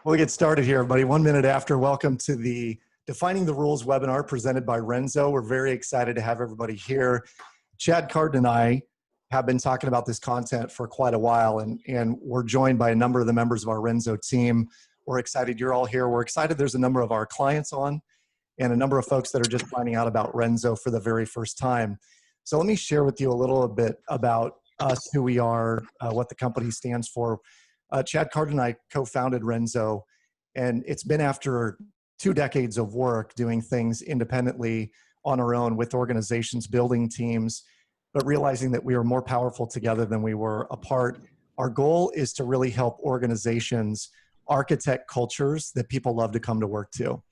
We'll get started here, everybody. 1 minute after. Welcome to the Defining the Rules webinar presented by Renzo. We're very excited to have everybody here. Chad Carton and I have been talking about this content for quite a while, and we're joined by a number of the members of our Renzo team. We're excited you're all here. We're excited there's a number of our clients on and a number of folks that are just finding out about Renzo for the very first time. So let me share with you a little bit about us, who we are, what the company stands for. Chad Carton and I co-founded Renzo, and it's been after 2 decades of work doing things independently on our own with organizations, building teams, but realizing that we are more powerful together than we were apart. Our goal is to really help organizations architect cultures that people love to come to work to.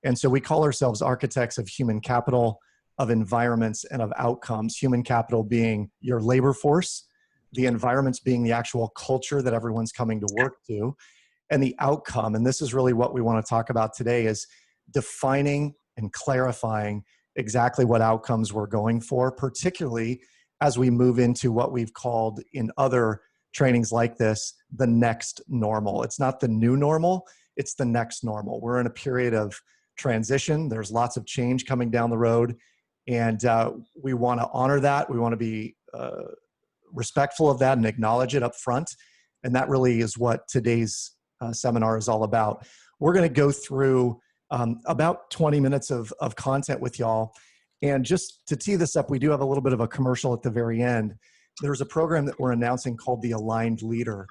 And so we call ourselves architects of human capital, of environments, and of outcomes. Human capital being your labor force, the environments being the actual culture that everyone's coming to work to, and the outcome, and this is really what we want to talk about today, is defining and clarifying exactly what outcomes we're going for, particularly as we move into what we've called in other trainings like this, the next normal. It's not the new normal, it's the next normal. We're in a period of transition. There's lots of change coming down the road, and we want to honor that. We want to be respectful of that and acknowledge it up front. And that really is what today's seminar is all about. We're going to go through about 20 minutes of content with y'all. And just to tee this up, we do have a little bit of a commercial at the very end. There's a program that we're announcing called the Aligned Leader.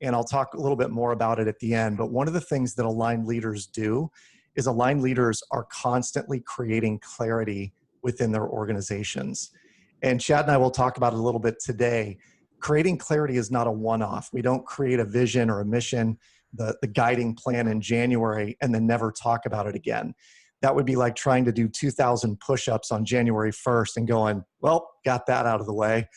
And I'll talk a little bit more about it at the end. But one of the things that aligned leaders do is aligned leaders are constantly creating clarity within their organizations. And Chad and I will talk about it a little bit today. Creating clarity is not a one-off. We don't create a vision or a mission, the guiding plan in January, and then never talk about it again. That would be like trying to do 2,000 push-ups on January 1st and going, well, got that out of the way.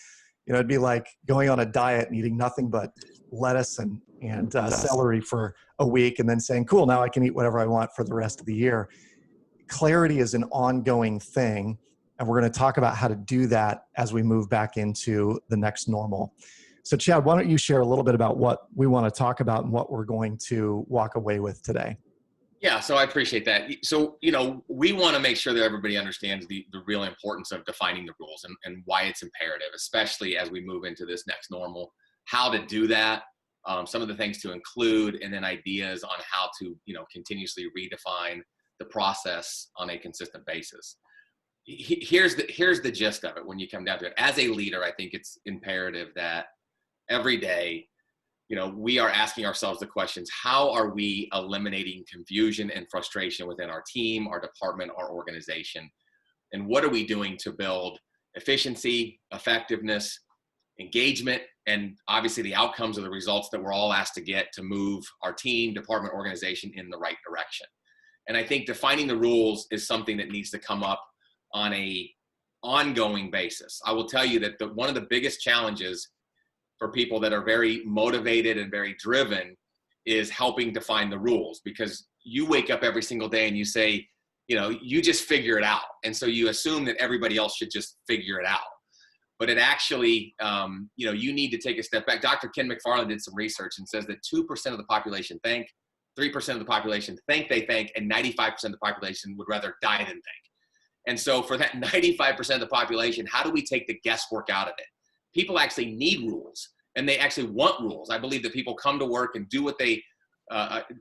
You know, it'd be like going on a diet and eating nothing but lettuce and celery for a week and then saying, cool, now I can eat whatever I want for the rest of the year. Clarity is an ongoing thing. And we're going to talk about how to do that as we move back into the next normal. So Chad, why don't you share a little bit about what we want to talk about and what we're going to walk away with today? Yeah, so I appreciate that. So, you know, we want to make sure that everybody understands the real importance of defining the rules and why it's imperative, especially as we move into this next normal, how to do that, some of the things to include, and then ideas on how to, you know, continuously redefine the process on a consistent basis. Here's the gist of it when you come down to it. As a leader, I think it's imperative that every day, you know, we are asking ourselves the questions: how are we eliminating confusion and frustration within our team, our department, our organization? And what are we doing to build efficiency, effectiveness, engagement, and obviously the outcomes of the results that we're all asked to get to move our team, department, organization in the right direction? And I think defining the rules is something that needs to come up on a ongoing basis. I will tell you that one of the biggest challenges for people that are very motivated and very driven is helping define the rules, because you wake up every single day and you say, you know, you just figure it out. And so you assume that everybody else should just figure it out. But it actually, you know, you need to take a step back. Dr. Ken McFarland did some research and says that 2% of the population think, 3% of the population think they think, and 95% of the population would rather die than think. And so for that 95% of the population, how do we take the guesswork out of it? People actually need rules, and they actually want rules. I believe that people come to work and do what they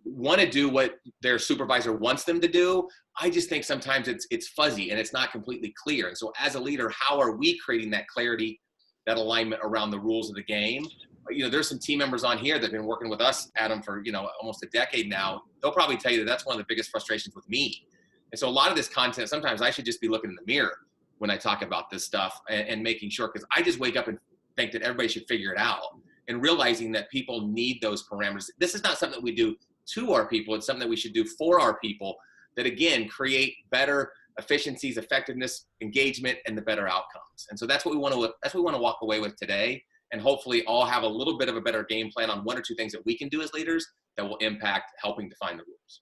want to do, what their supervisor wants them to do. I just think sometimes it's fuzzy and it's not completely clear. And so as a leader, how are we creating that clarity, that alignment around the rules of the game? You know, there's some team members on here that have been working with us, Adam, for, you know, almost a decade now. They'll probably tell you that that's one of the biggest frustrations with me. And so a lot of this content, sometimes I should just be looking in the mirror when I talk about this stuff and making sure, because I just wake up and think that everybody should figure it out, and realizing that people need those parameters. This is not something that we do to our people. It's something that we should do for our people that, again, create better efficiencies, effectiveness, engagement, and the better outcomes. And so that's what we want to walk away with today, and hopefully all have a little bit of a better game plan on 1 or 2 things that we can do as leaders that will impact helping define the rules.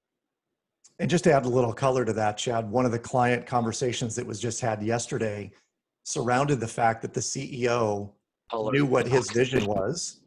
And just to add a little color to that, Chad, one of the client conversations that was just had yesterday surrounded the fact that the CEO knew what his vision was,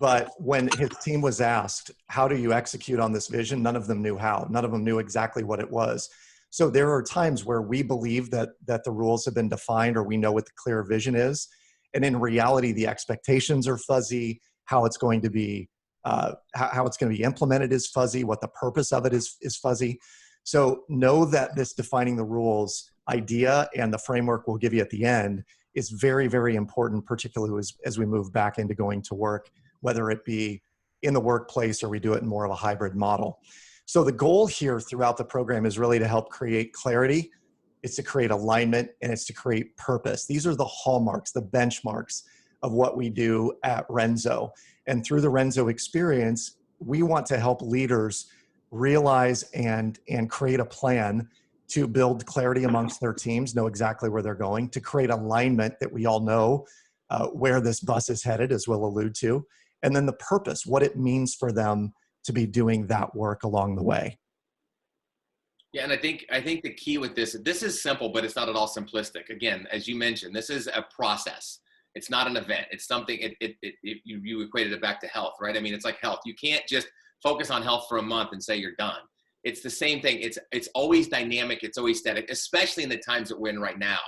But when his team was asked, how do you execute on this vision? None of them knew how. None of them knew exactly what it was. So there are times where we believe that the rules have been defined, or we know what the clear vision is. And in reality, the expectations are fuzzy. How it's going to be, how it's going to be implemented is fuzzy. What the purpose of it is fuzzy. So know that this defining the rules idea and the framework we'll give you at the end is very, very important, particularly as we move back into going to work, whether it be in the workplace or we do it in more of a hybrid model. So the goal here throughout the program is really to help create clarity. It's to create alignment, and it's to create purpose. These are the hallmarks, the benchmarks of what we do at Renzo. And through the Renzo experience, we want to help leaders realize and create a plan to build clarity amongst their teams, know exactly where they're going, to create alignment that we all know where this bus is headed, as we'll allude to, and then the purpose, what it means for them to be doing that work along the way. Yeah, and I think the key with this is simple, but it's not at all simplistic. Again, as you mentioned, this is a process. It's not an event. It's something. You equated it back to health, right? I mean, it's like health. You can't just focus on health for a month and say you're done. It's the same thing. It's always dynamic. It's always static, especially in the times that we're in right now.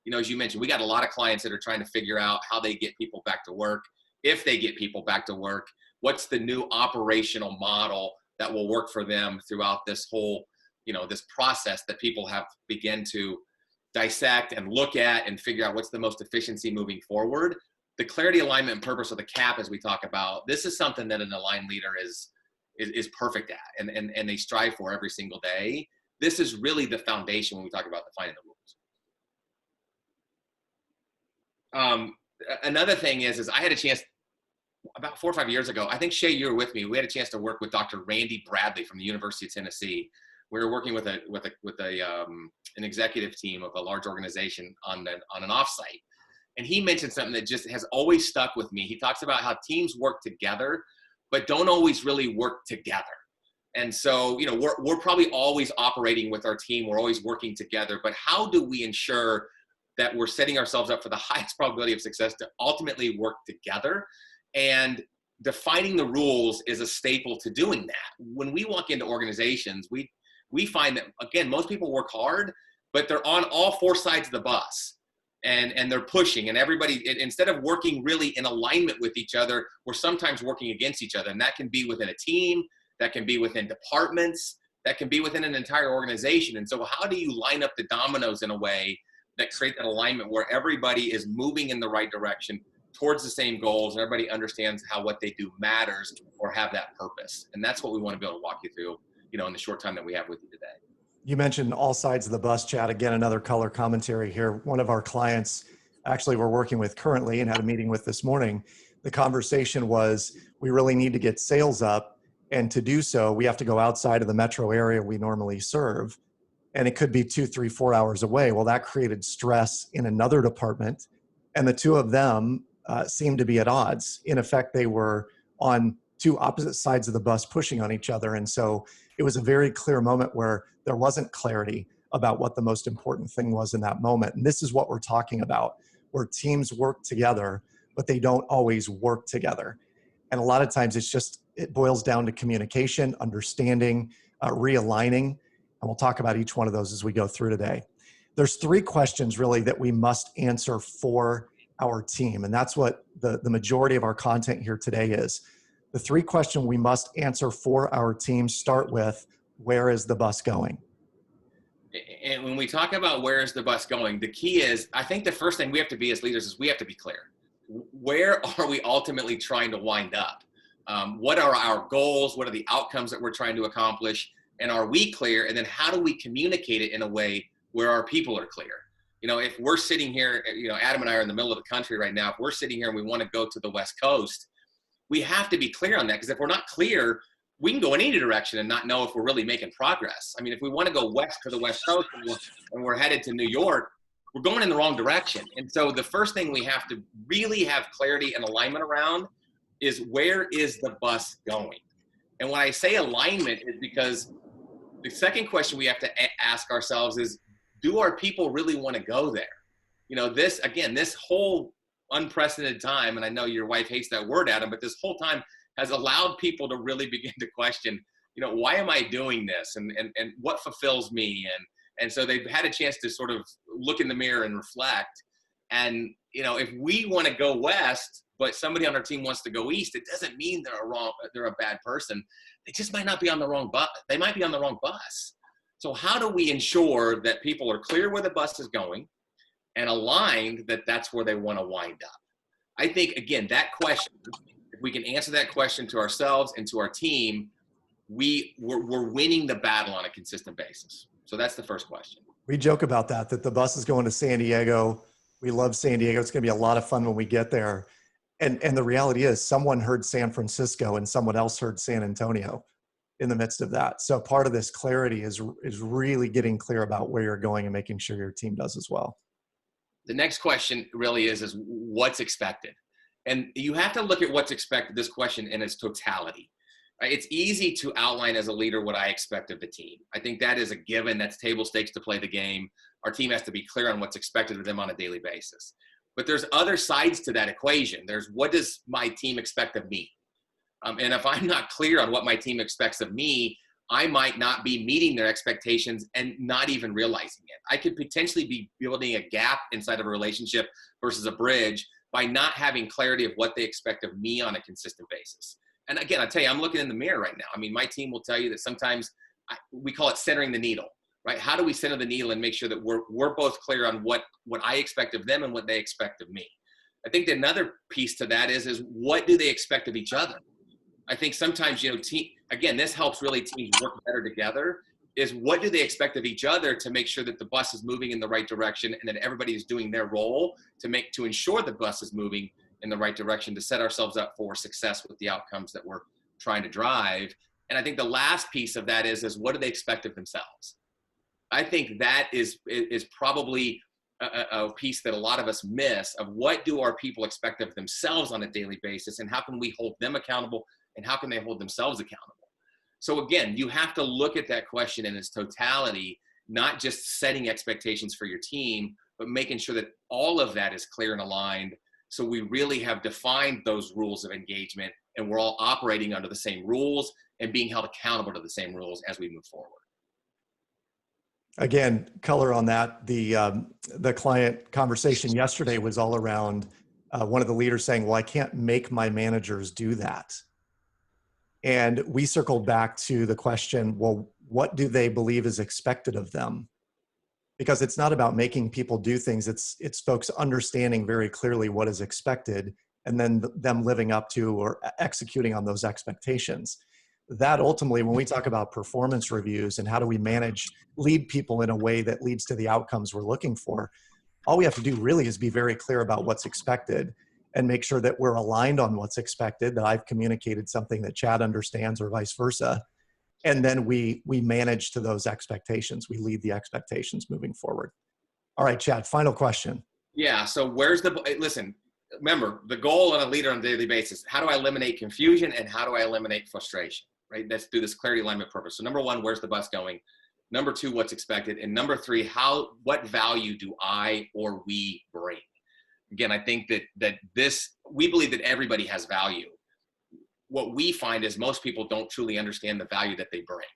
You know, as you mentioned, we got a lot of clients that are trying to figure out how they get people back to work. If they get people back to work, what's the new operational model that will work for them throughout this whole, this process that people have begun to dissect and look at and figure out what's the most efficiency moving forward. The clarity, alignment, and purpose of the CAP, as we talk about, this is something that an aligned leader is perfect at, and they strive for every single day. This is really the foundation when we talk about defining the rules. Another thing is I had a chance about 4 or 5 years ago. I think, Shay, you were with me. We had a chance to work with Dr. Randy Bradley from the University of Tennessee. We were working with an executive team of a large organization on an offsite, and he mentioned something that just has always stuck with me. He talks about how teams work together, but don't always really work together. And so, we're probably always operating with our team. We're always working together, but how do we ensure that we're setting ourselves up for the highest probability of success to ultimately work together? And defining the rules is a staple to doing that. When we walk into organizations, we find that, again, most people work hard, but they're on all 4 sides of the bus. And they're pushing, and everybody, instead of working really in alignment with each other, we're sometimes working against each other. And that can be within a team, that can be within departments, that can be within an entire organization. And so how do you line up the dominoes in a way that creates an alignment where everybody is moving in the right direction towards the same goals, and everybody understands how what they do matters or have that purpose? And that's what we want to be able to walk you through, in the short time that we have with you today. You mentioned all sides of the bus, Chad. Again, another color commentary here. One of our clients, actually we're working with currently and had a meeting with this morning, the conversation was, we really need to get sales up. And to do so, we have to go outside of the metro area we normally serve. And it could be 2, 3, 4 hours away. Well, that created stress in another department. And the two of them seemed to be at odds. In effect, they were on 2 opposite sides of the bus pushing on each other. And so it was a very clear moment where there wasn't clarity about what the most important thing was in that moment. And this is what we're talking about, where teams work together, but they don't always work together. And a lot of times it boils down to communication, understanding, realigning. And we'll talk about each one of those as we go through today. There's 3 questions really that we must answer for our team. And that's what the majority of our content here today is. The 3 questions we must answer for our team start with, where is the bus going? And when we talk about where is the bus going, the key is, I think the first thing we have to be as leaders is we have to be clear. Where are we ultimately trying to wind up? What are our goals? What are the outcomes that we're trying to accomplish? And are we clear? And then how do we communicate it in a way where our people are clear? If we're sitting here, Adam and I are in the middle of the country right now. If we're sitting here and we want to go to the West Coast, we have to be clear on that, because if we're not clear, we can go in any direction and not know if we're really making progress. I mean, if we want to go west to the West Coast and we're headed to New York, we're going in the wrong direction. And so the first thing we have to really have clarity and alignment around is, where is the bus going? And when I say alignment, is because the second question we have to ask ourselves is, do our people really want to go there? This whole unprecedented time, and I know your wife hates that word, Adam, but this whole time has allowed people to really begin to question, why am I doing this, and what fulfills me, and so they've had a chance to sort of look in the mirror and reflect. And if we want to go west, but somebody on our team wants to go east, it doesn't mean they're a bad person. They just might not be on the wrong bus. They might be on the wrong bus. So how do we ensure that people are clear where the bus is going and aligned that that's where they want to wind up? I think, again, that question, if we can answer that question to ourselves and to our team, we're winning the battle on a consistent basis. So that's the first question. We joke about that the bus is going to San Diego. We love San Diego. It's going to be a lot of fun when we get there. And the reality is someone heard San Francisco and someone else heard San Antonio in the midst of that. So part of this clarity is really getting clear about where you're going and making sure your team does as well. The next question really is what's expected? And you have to look at what's expected, this question, in its totality. Right? It's easy to outline as a leader what I expect of the team. I think that is a given. That's table stakes to play the game. Our team has to be clear on what's expected of them on a daily basis. But there's other sides to that equation. There's what does my team expect of me? And if I'm not clear on what my team expects of me, I might not be meeting their expectations and not even realizing it. I could potentially be building a gap inside of a relationship versus a bridge by not having clarity of what they expect of me on a consistent basis. And again, I tell you, I'm looking in the mirror right now. I mean, my team will tell you that sometimes we call it centering the needle, right? How do we center the needle and make sure that we're both clear on what I expect of them and what they expect of me? I think that another piece to that is what do they expect of each other? I think sometimes, again, this helps really teams work better together, is what do they expect of each other to make sure that the bus is moving in the right direction and that everybody is doing their role to ensure the bus is moving in the right direction, to set ourselves up for success with the outcomes that we're trying to drive. And I think the last piece of that is what do they expect of themselves? I think that is probably a piece that a lot of us miss, of what do our people expect of themselves on a daily basis, and how can we hold them accountable, and how can they hold themselves accountable? So again, you have to look at that question in its totality, not just setting expectations for your team, but making sure that all of that is clear and aligned. So we really have defined those rules of engagement, and we're all operating under the same rules and being held accountable to the same rules as we move forward. Again, color on that. The client conversation yesterday was all around one of the leaders saying, well, I can't make my managers do that. And we circled back to the question, well, what do they believe is expected of them? Because it's not about making people do things. It's folks understanding very clearly what is expected and then them living up to or executing on those expectations. That ultimately, when we talk about performance reviews and how do we lead people in a way that leads to the outcomes we're looking for, all we have to do really is be very clear about what's expected and make sure that we're aligned on what's expected, that I've communicated something that Chad understands or vice versa. And then we manage to those expectations. We lead the expectations moving forward. All right, Chad, final question. Yeah, so listen, remember, the goal on a leader on a daily basis, how do I eliminate confusion and how do I eliminate frustration, right? That's through this clarity, alignment, purpose. So number one, where's the bus going? Number two, what's expected? And number three, what value do I or we bring? Again, I think that we believe that everybody has value. What we find is most people don't truly understand the value that they bring,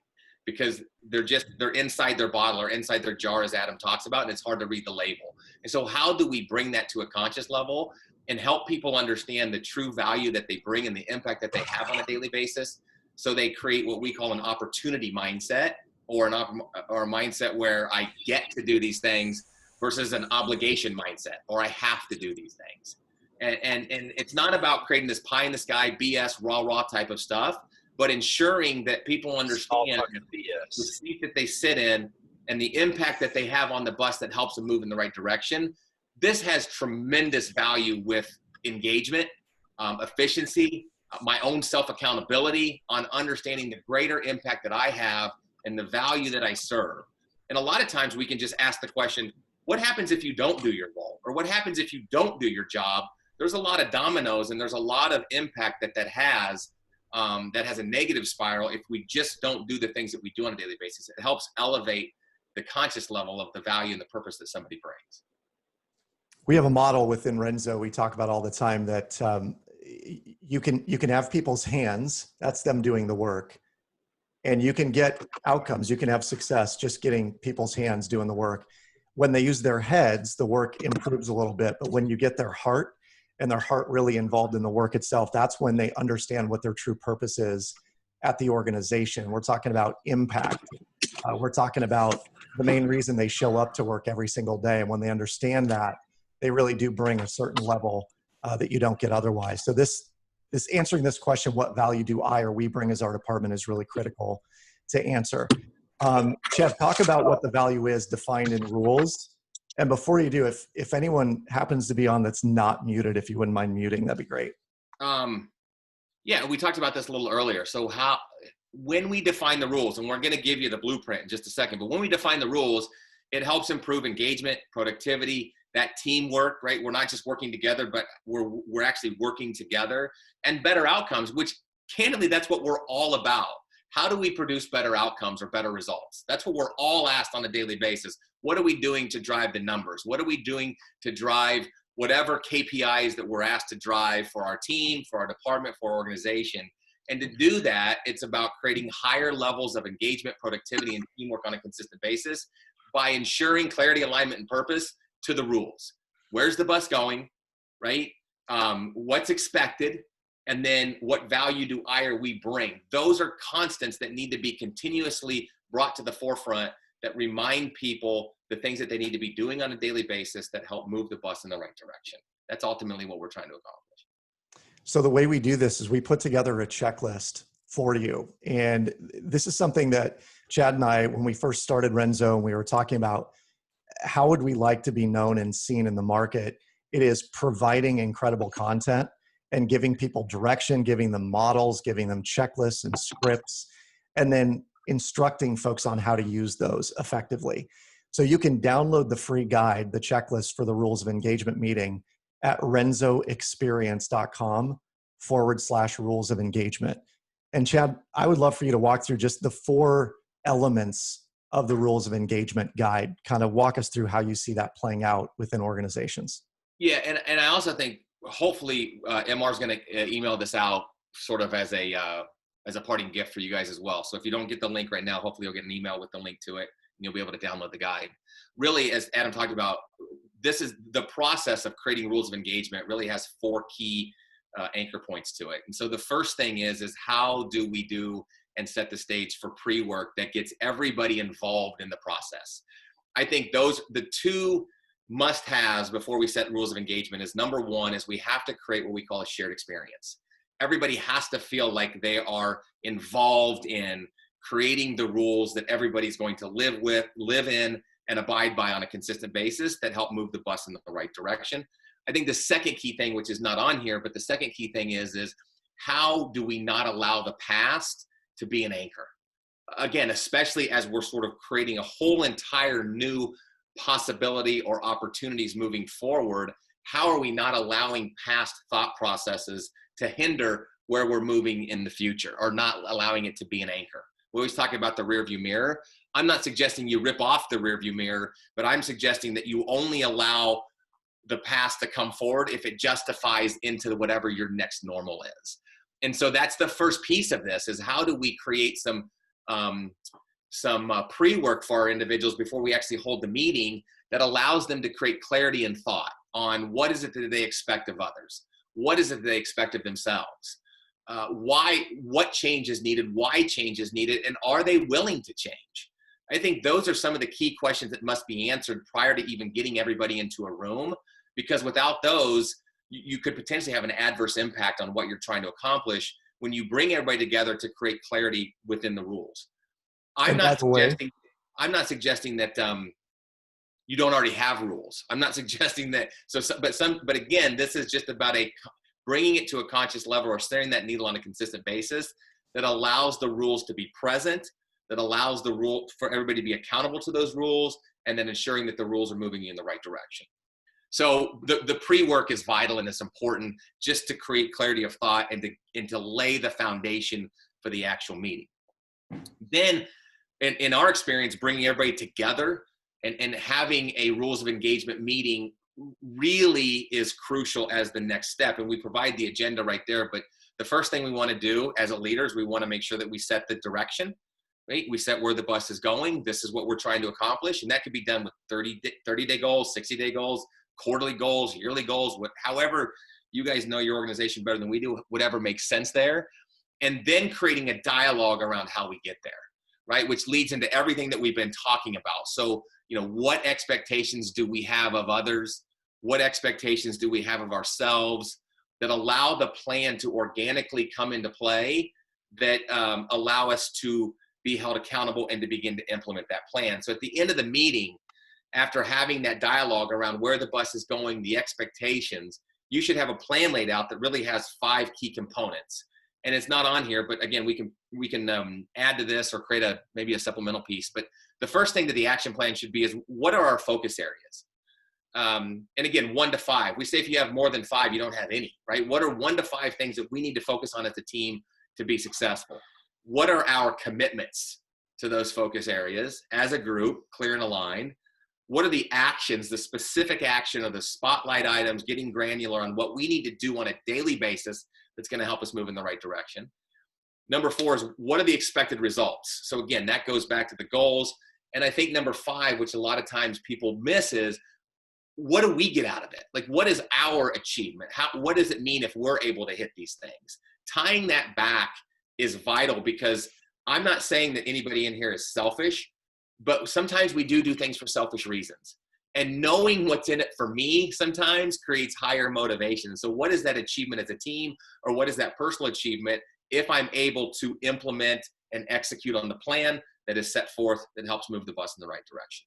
because they're inside their bottle or inside their jar, as Adam talks about, and it's hard to read the label. And so how do we bring that to a conscious level and help people understand the true value that they bring and the impact that they have on a daily basis, so they create what we call an opportunity mindset, or a mindset where I get to do these things versus an obligation mindset, or I have to do these things. And it's not about creating this pie in the sky BS rah type of stuff, but ensuring that people understand the seat that they sit in and the impact that they have on the bus that helps them move in the right direction. This has tremendous value with engagement, efficiency, my own self-accountability on understanding the greater impact that I have and the value that I serve. And a lot of times we can just ask the question, what happens if you don't do your role? Or what happens if you don't do your job? There's a lot of dominoes and there's a lot of impact that has a negative spiral if we just don't do the things that we do on a daily basis. It helps elevate the conscious level of the value and the purpose that somebody brings. We have a model within Renzo we talk about all the time that you can have people's hands, that's them doing the work, and you can get outcomes. You can have success just getting people's hands doing the work. When they use their heads, the work improves a little bit, but when you get their heart and their heart really involved in the work itself, that's when they understand what their true purpose is at the organization. We're talking about impact. We're talking about the main reason they show up to work every single day. And when they understand that, they really do bring a certain level that you don't get otherwise. So this answering this question, what value do I or we bring as our department, is really critical to answer. Chad, talk about what the value is defined in rules. And before you do, if anyone happens to be on that's not muted, if you wouldn't mind muting, that'd be great. Yeah, we talked about this a little earlier. So when we define the rules, and we're going to give you the blueprint in just a second, but when we define the rules, it helps improve engagement, productivity, that teamwork, right? We're not just working together, but we're actually working together, and better outcomes, which candidly, that's what we're all about. How do we produce better outcomes or better results? That's what we're all asked on a daily basis. What are we doing to drive the numbers? What are we doing to drive whatever KPIs that we're asked to drive for our team, for our department, for our organization? And to do that, it's about creating higher levels of engagement, productivity, and teamwork on a consistent basis by ensuring clarity, alignment, and purpose to the rules. Where's the bus going, right? What's expected? And then what value do I or we bring? Those are constants that need to be continuously brought to the forefront that remind people the things that they need to be doing on a daily basis that help move the bus in the right direction. That's ultimately what we're trying to accomplish. So the way we do this is we put together a checklist for you. And this is something that Chad and I, when we first started Renzo, and we were talking about how would we like to be known and seen in the market, it is providing incredible content and giving people direction, giving them models, giving them checklists and scripts, and then instructing folks on how to use those effectively. So you can download the free guide, the checklist for the rules of engagement meeting, at renzoexperience.com/rules of engagement. And Chad, I would love for you to walk through just the 4 elements of the rules of engagement guide. Kind of walk us through how you see that playing out within organizations. Yeah, and I also think hopefully MR is going to email this out sort of as a parting gift for you guys as well. So if you don't get the link right now, hopefully you'll get an email with the link to it, and you'll be able to download the guide. Really, as Adam talked about, this is the process of creating rules of engagement really has 4 key anchor points to it. And so the first thing is how do we do and set the stage for pre-work that gets everybody involved in the process? I think the 2 must-haves before we set rules of engagement is, number 1 is we have to create what we call a shared experience. Everybody has to feel like they are involved in creating the rules that everybody's going to live in, and abide by on a consistent basis that help move the bus in the right direction. I think the second key thing, which is not on here, but the second key thing is how do we not allow the past to be an anchor? Again, especially as we're sort of creating a whole entire new possibility or opportunities moving forward, how are we not allowing past thought processes to hinder where we're moving in the future, or not allowing it to be an anchor? We always talk about the rearview mirror. I'm not suggesting you rip off the rearview mirror, but I'm suggesting that you only allow the past to come forward if it justifies into whatever your next normal is. And so that's the first piece of this, is how do we create some pre-work for our individuals before we actually hold the meeting that allows them to create clarity and thought on what is it that they expect of others? What is it that they expect of themselves? What change is needed? Why change is needed? And are they willing to change? I think those are some of the key questions that must be answered prior to even getting everybody into a room, because without those, you could potentially have an adverse impact on what you're trying to accomplish when you bring everybody together to create clarity within the rules. I'm not suggesting that you don't already have rules. I'm not suggesting that. But again, this is just about bringing it to a conscious level, or staring that needle on a consistent basis that allows the rules to be present, that allows the rule for everybody to be accountable to those rules, and then ensuring that the rules are moving you in the right direction. So the pre-work is vital, and it's important just to create clarity of thought and to lay the foundation for the actual meeting. Then, in our experience, bringing everybody together and having a rules of engagement meeting really is crucial as the next step. And we provide the agenda right there. But the first thing we want to do as a leader is we want to make sure that we set the direction, right? We set where the bus is going. This is what we're trying to accomplish. And that could be done with 30-day goals, 60-day goals, quarterly goals, yearly goals, however you guys know your organization better than we do, whatever makes sense there. And then creating a dialogue around how we get there, right? Which leads into everything that we've been talking about. So, what expectations do we have of others? What expectations do we have of ourselves that allow the plan to organically come into play, that allow us to be held accountable and to begin to implement that plan? So at the end of the meeting, after having that dialogue around where the bus is going, the expectations, you should have a plan laid out that really has 5 key components. And it's not on here, but again, we can add to this or create maybe a supplemental piece. But the first thing that the action plan should be is, what are our focus areas? And again, 1 to 5. We say if you have more than 5, you don't have any, right? What are 1 to 5 things that we need to focus on as a team to be successful? What are our commitments to those focus areas as a group, clear and aligned? What are the actions, the specific action or the spotlight items, getting granular on what we need to do on a daily basis that's going to help us move in the right direction? Number 4 is, what are the expected results? So again, that goes back to the goals. And I think number 5, which a lot of times people miss, is, what do we get out of it? Like, what is our achievement? What does it mean if we're able to hit these things? Tying that back is vital, because I'm not saying that anybody in here is selfish, but sometimes we do things for selfish reasons. And knowing what's in it for me sometimes creates higher motivation. So what is that achievement as a team, or what is that personal achievement if I'm able to implement and execute on the plan that is set forth that helps move the bus in the right direction?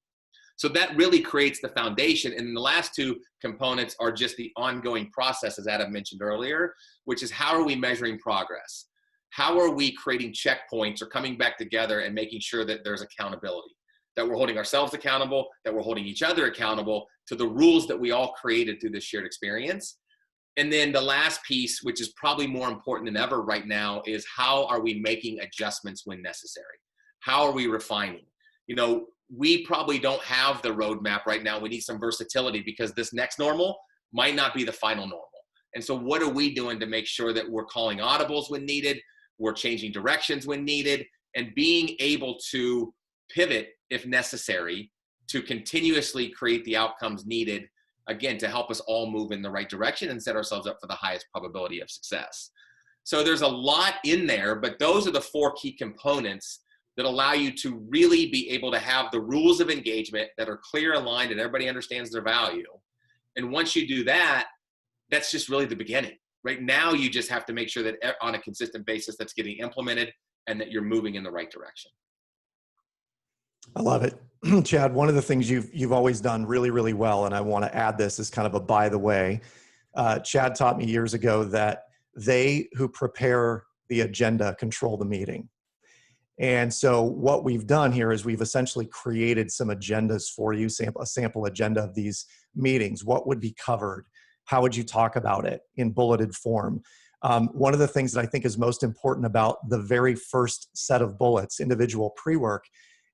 So that really creates the foundation. And the last 2 components are just the ongoing process, as Adam mentioned earlier, which is, how are we measuring progress? How are we creating checkpoints or coming back together and making sure that there's accountability, that we're holding ourselves accountable, that we're holding each other accountable to the rules that we all created through this shared experience? And then the last piece, which is probably more important than ever right now, is, how are we making adjustments when necessary? How are we refining? We probably don't have the roadmap right now. We need some versatility, because this next normal might not be the final normal. And so what are we doing to make sure that we're calling audibles when needed, we're changing directions when needed, and being able to pivot if necessary to continuously create the outcomes needed, again, to help us all move in the right direction and set ourselves up for the highest probability of success. So there's a lot in there, but those are the 4 key components that allow you to really be able to have the rules of engagement that are clear, aligned, and everybody understands their value. And once you do that, that's just really the beginning. Right now, you just have to make sure that on a consistent basis that's getting implemented and that you're moving in the right direction. I love it. Chad, one of the things you've always done really, really well, and I want to add this as kind of a by the way, Chad taught me years ago that they who prepare the agenda control the meeting. And so what we've done here is we've essentially created some agendas for you, a sample agenda of these meetings. What would be covered? How would you talk about it in bulleted form? One of the things that I think is most important about the very first set of bullets, individual pre-work,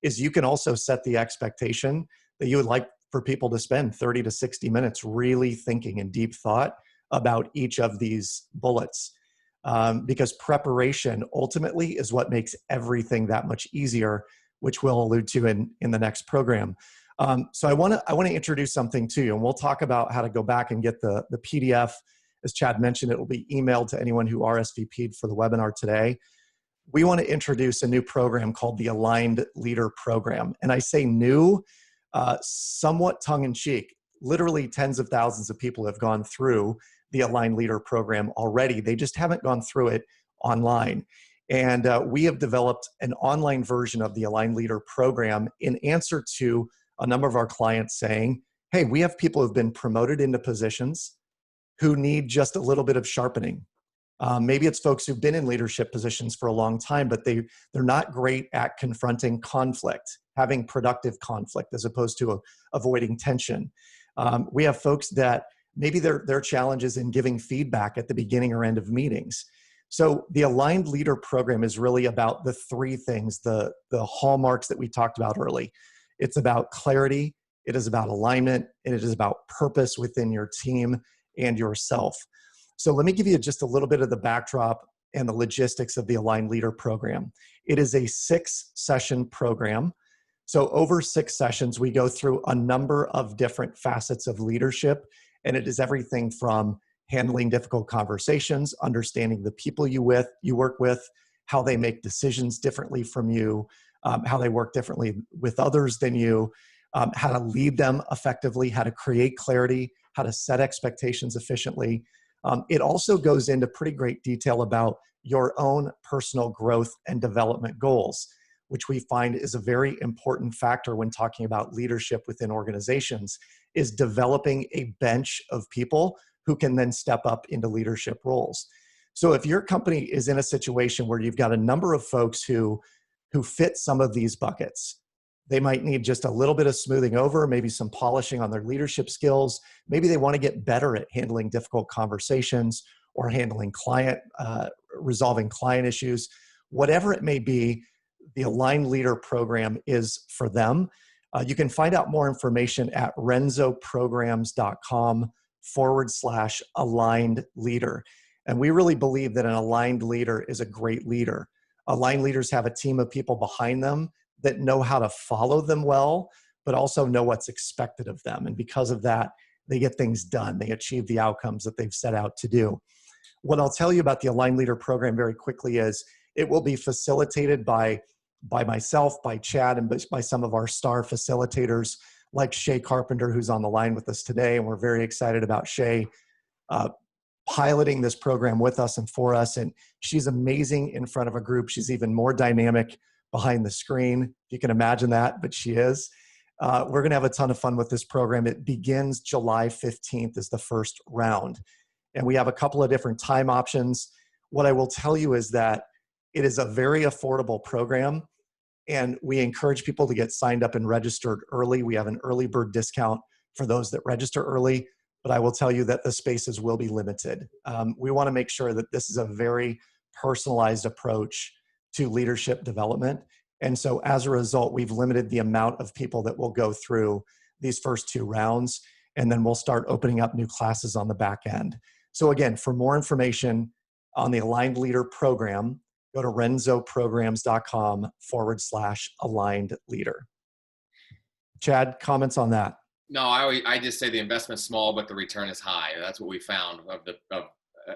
is you can also set the expectation that you would like for people to spend 30 to 60 minutes really thinking in deep thought about each of these bullets. Because preparation ultimately is what makes everything that much easier, which we'll allude to in the next program. So I want to introduce something to you, and we'll talk about how to go back and get the PDF. As Chad mentioned, it will be emailed to anyone who RSVP'd for the webinar today. We want to introduce a new program called the Aligned Leader Program. And I say new, somewhat tongue-in-cheek. Literally tens of thousands of people have gone through the Aligned Leader Program already. They just haven't gone through it online. And we have developed an online version of the Aligned Leader Program in answer to a number of our clients saying, hey, we have people who've been promoted into positions who need just a little bit of sharpening. Maybe it's folks who've been in leadership positions for a long time, but they're not great at confronting conflict, having productive conflict as opposed to avoiding tension. We have folks that maybe their challenges in giving feedback at the beginning or end of meetings. So the Aligned Leader Program is really about the 3 things, the hallmarks that we talked about early. It's about clarity, It is about alignment, and it is about purpose within your team and yourself. So let me give you just a little bit of the backdrop and the logistics of the Aligned Leader program. It is a 6-session program. So over 6 sessions, we go through a number of different facets of leadership, and it is everything from handling difficult conversations, understanding the people you work with, how they make decisions differently from you, how they work differently with others than you, how to lead them effectively, how to create clarity, how to set expectations efficiently. It also goes into pretty great detail about your own personal growth and development goals, which we find is a very important factor when talking about leadership within organizations, is developing a bench of people who can then step up into leadership roles. So if your company is in a situation where you've got a number of folks who fit some of these buckets, they might need just a little bit of smoothing over, maybe some polishing on their leadership skills. Maybe they want to get better at handling difficult conversations or handling resolving client issues. Whatever it may be, the Aligned Leader program is for them. You can find out more information at renzoprograms.com/aligned leader. And we really believe that an aligned leader is a great leader. Aligned leaders have a team of people behind them that know how to follow them well, but also know what's expected of them. And because of that, they get things done. They achieve the outcomes that they've set out to do. What I'll tell you about the Aligned Leader program very quickly is it will be facilitated by myself, by Chad, and by some of our star facilitators like Shay Carpenter, who's on the line with us today. And we're very excited about Shay piloting this program with us and for us. And she's amazing in front of a group. She's even more dynamic behind the screen, if you can imagine that, but she is. We're going to have a ton of fun with this program. It begins July 15th is the first round. And we have a couple of different time options. What I will tell you is that it is a very affordable program, and we encourage people to get signed up and registered early. We have an early bird discount for those that register early, but I will tell you that the spaces will be limited. We want to make sure that this is a very personalized approach to leadership development. And so as a result, we've limited the amount of people that will go through these first 2 rounds, and then we'll start opening up new classes on the back end. So again, for more information on the Aligned Leader program, go to renzoprograms.com/aligned leader. Chad, comments on that? No, I just say the investment's small, but the return is high. That's what we found.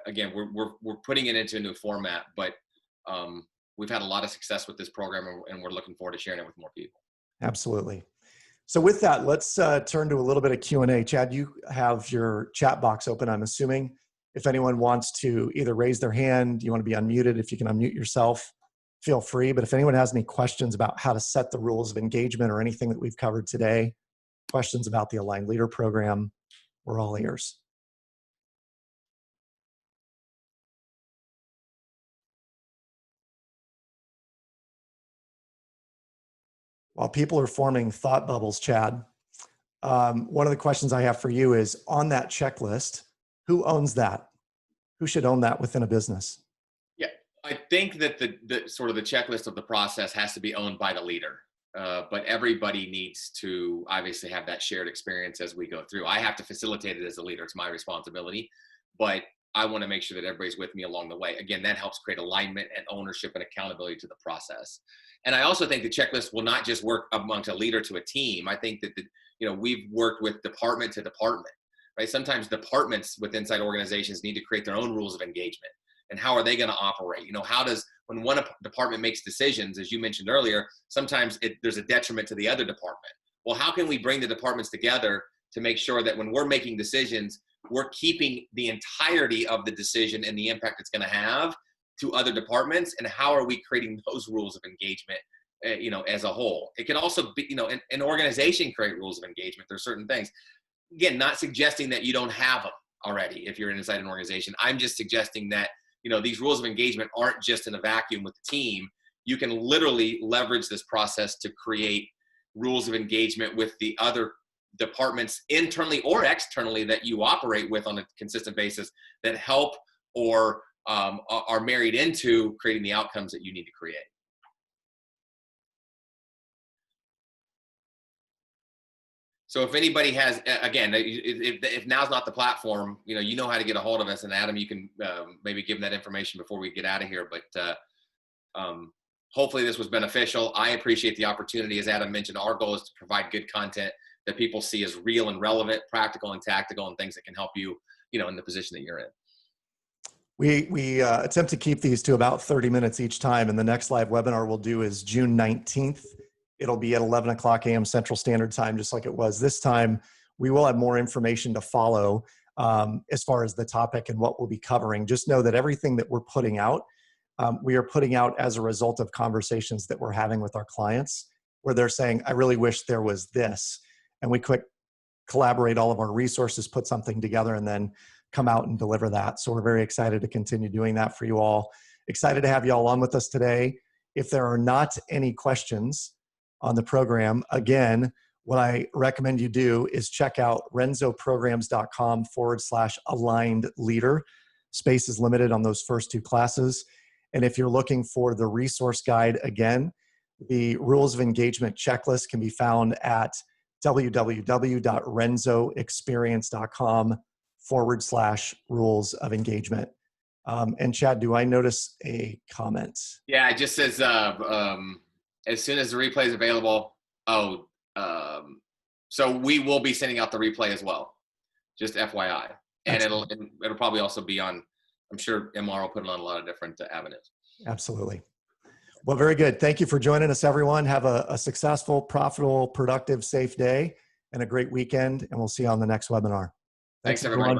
Again, we're putting it into a new format, but we've had a lot of success with this program, and we're looking forward to sharing it with more people. Absolutely. So with that, let's turn to a little bit of Q&A. Chad, you have your chat box open, I'm assuming. If anyone wants to either raise their hand, you want to be unmuted, if you can unmute yourself, feel free. But if anyone has any questions about how to set the rules of engagement or anything that we've covered today, questions about the Aligned Leader program, we're all ears. While people are forming thought bubbles, Chad, one of the questions I have for you is, on that checklist, who owns that? Who should own that within a business? Yeah, I think that the sort of the checklist of the process has to be owned by the leader. But everybody needs to obviously have that shared experience as we go through. I have to facilitate it as a leader. It's my responsibility, but I want to make sure that everybody's with me along the way. Again, that helps create alignment and ownership and accountability to the process. And I also think the checklist will not just work amongst a leader to a team. I think that we've worked with department to department, right? Sometimes departments within inside organizations need to create their own rules of engagement. And how are they going to operate? When one department makes decisions, as you mentioned earlier, sometimes there's a detriment to the other department. Well, how can we bring the departments together to make sure that when we're making decisions, we're keeping the entirety of the decision and the impact it's going to have to other departments? And how are we creating those rules of engagement, as a whole? It can also be, an organization create rules of engagement. There's certain things. Again, not suggesting that you don't have them already if you're inside an organization. I'm just suggesting that these rules of engagement aren't just in a vacuum with the team. You can literally leverage this process to create rules of engagement with the other departments internally or externally that you operate with on a consistent basis that help or are married into creating the outcomes that you need to create. So if anybody has, again, if now's not the platform, you know how to get a hold of us. And Adam, you can maybe give them that information before we get out of here. But hopefully this was beneficial. I appreciate the opportunity. As Adam mentioned, our goal is to provide good content that people see as real and relevant, practical and tactical, and things that can help you, in the position that you're in. We attempt to keep these to about 30 minutes each time. And the next live webinar we'll do is June 19th. It'll be at 11 o'clock a.m. Central Standard Time, just like it was this time. We will have more information to follow as far as the topic and what we'll be covering. Just know that everything that we're putting out, we are putting out as a result of conversations that we're having with our clients, where they're saying, I really wish there was this. And we collaborate all of our resources, put something together, and then come out and deliver that. So we're very excited to continue doing that for you all. Excited to have you all on with us today. If there are not any questions on the program, again, what I recommend you do is check out renzoprograms.com/aligned leader. Space is limited on those first 2 classes. And if you're looking for the resource guide, again, the rules of engagement checklist can be found at www.renzoexperience.com/rules of engagement. And Chad, do I notice a comment? Yeah, it just says, as soon as the replay is available. So we will be sending out the replay as well, just FYI. And it'll probably also be on, I'm sure MR will put it on a lot of different avenues. Absolutely. Well, very good. Thank you for joining us, everyone. Have a successful, profitable, productive, safe day and a great weekend. And we'll see you on the next webinar. Thanks everybody.